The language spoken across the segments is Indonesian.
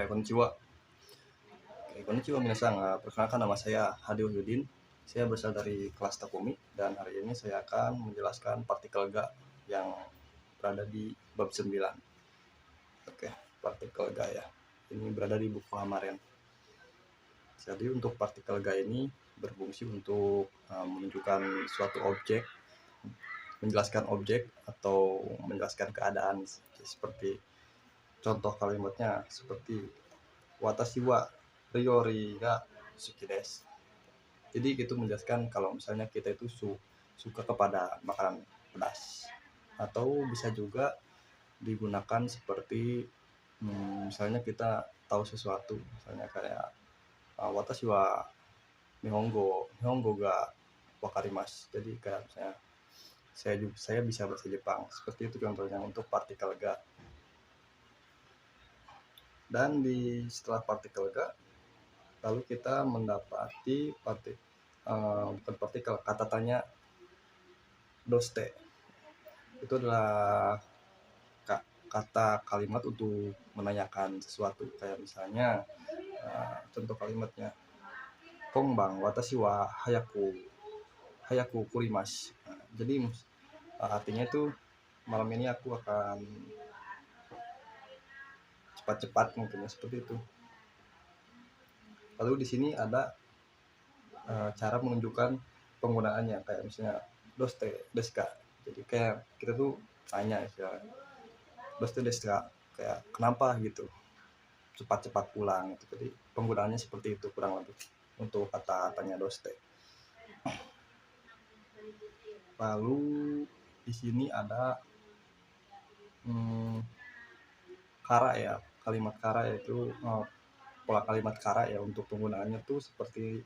Konnichiwa. Konnichiwa minasan. Perkenalkan, nama saya Hadi Wahyudin. Saya berasal dari kelas Takumi dan hari ini saya akan menjelaskan partikel Ga yang berada di bab 9. Partikel Ga ya. Ini berada di buku Hamaren. Jadi untuk partikel Ga ini berfungsi untuk menunjukkan suatu objek, menjelaskan objek atau menjelaskan keadaan, seperti contoh kalimatnya seperti watashi wa ryori ga suki desu. Jadi itu menjelaskan kalau misalnya kita itu suka kepada makanan pedas, atau bisa juga digunakan seperti misalnya kita tahu sesuatu, misalnya kayak watashi wa nihongo ga wakarimasu. Jadi kayak misalnya saya bisa bahasa Jepang, seperti itu contohnya untuk partikel Ga. Dan setelah partikel Ga, lalu kita mendapati kata tanya doste. Itu adalah kata kalimat untuk menanyakan sesuatu, kayak misalnya contoh kalimatnya konban watashi wa hayaku kurimasu. Jadi artinya itu malam ini aku akan cepat-cepat, mungkin seperti itu. Lalu di sini ada cara menunjukkan penggunaannya, kayak misalnya doste desu ka. Jadi kayak kita tuh tanya ya, doste desu ka, kayak kenapa gitu, cepat-cepat pulang gitu. Jadi penggunaannya seperti itu kurang lebih untuk kata tanya doste. Lalu di sini ada kara ya, kalimat kara, yaitu pola kalimat kara ya. Untuk penggunaannya tuh seperti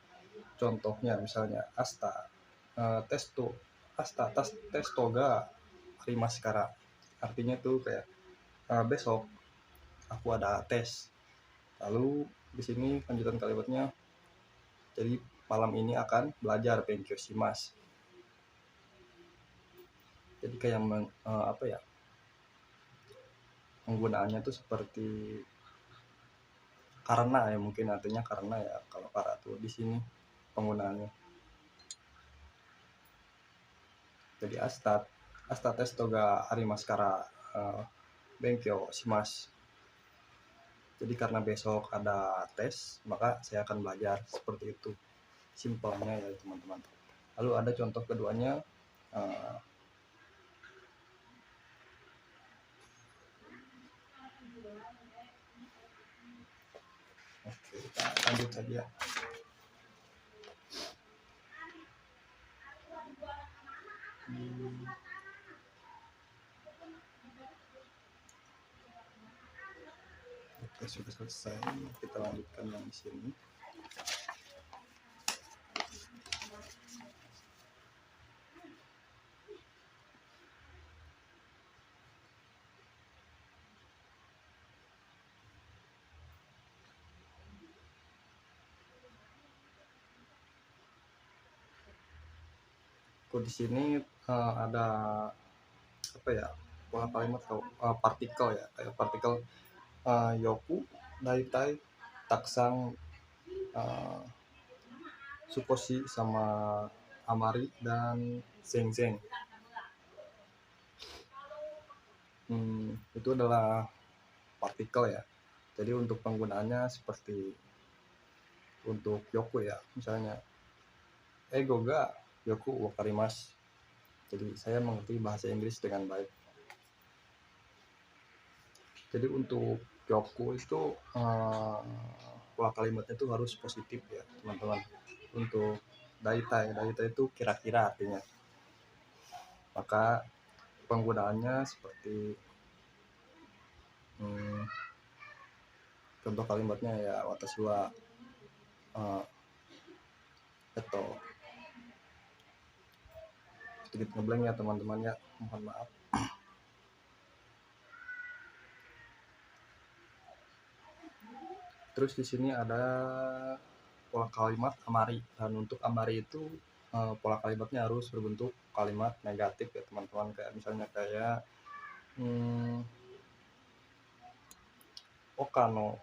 contohnya misalnya testo ga arimasu kara. Artinya tuh kayak besok aku ada tes. Lalu di sini lanjutan kalimatnya, jadi malam ini akan belajar benkyou shimasu. Jadi kayak penggunaannya tuh seperti karena ya, mungkin artinya karena ya kalau kara tuh di sini penggunaannya. Jadi asta testo ga arimasu kara benkyou shimasu. Jadi karena besok ada tes, maka saya akan belajar, seperti itu simpelnya ya teman-teman. Lalu ada contoh keduanya, kita lanjut saja. Sudah selesai, kita lanjutkan yang di sini. Di sini ada pola kalimat atau partikel ya, kayak partikel yoku, daitai, taksang, sukoshi, sama amari, dan zeng. Itu adalah partikel ya. Jadi untuk penggunaannya seperti untuk yoku ya, misalnya ego ga yoku wakarimasu. Jadi saya mengerti bahasa Inggris dengan baik. Jadi untuk yoku itu pola kalimatnya itu harus positif ya teman-teman. Untuk daitai itu kira-kira artinya. Maka penggunaannya seperti contoh kalimatnya ya watashi wa sedikit ngeblank ya teman-teman ya, mohon maaf. Terus di sini ada pola kalimat amari, dan untuk amari itu pola kalimatnya harus berbentuk kalimat negatif ya teman-teman. Kayak misalnya kayak okano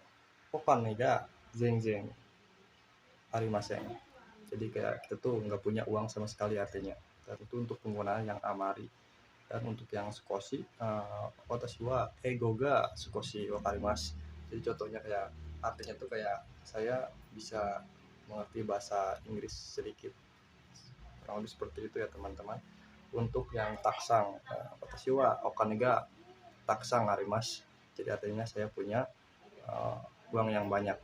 Okan Nega, Zeng Zeng, Arimaseng. Jadi kayak kita tuh nggak punya uang sama sekali artinya. Dan itu untuk penggunaan yang Amari. Dan untuk yang Sukoshi, Watashi wa Ego ga Sukoshi wakarimasu. Jadi contohnya kayak artinya tuh kayak saya bisa mengerti bahasa Inggris sedikit, kurang lebih seperti itu ya teman-teman. Untuk yang taksang, Watashi wa Okane ga taksang arimasu. Jadi artinya saya punya uang yang banyak.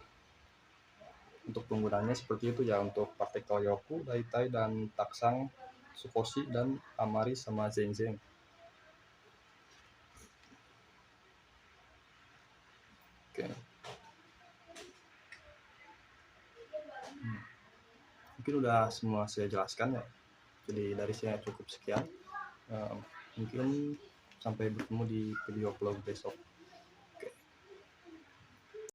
Untuk penggunaannya seperti itu ya, untuk partikel yoku, daitai, dan taksang, sukoshi, dan amari, sama zenzeng. Oke. Mungkin udah semua saya jelaskan ya. Jadi dari saya cukup sekian. Mungkin sampai bertemu di video vlog besok.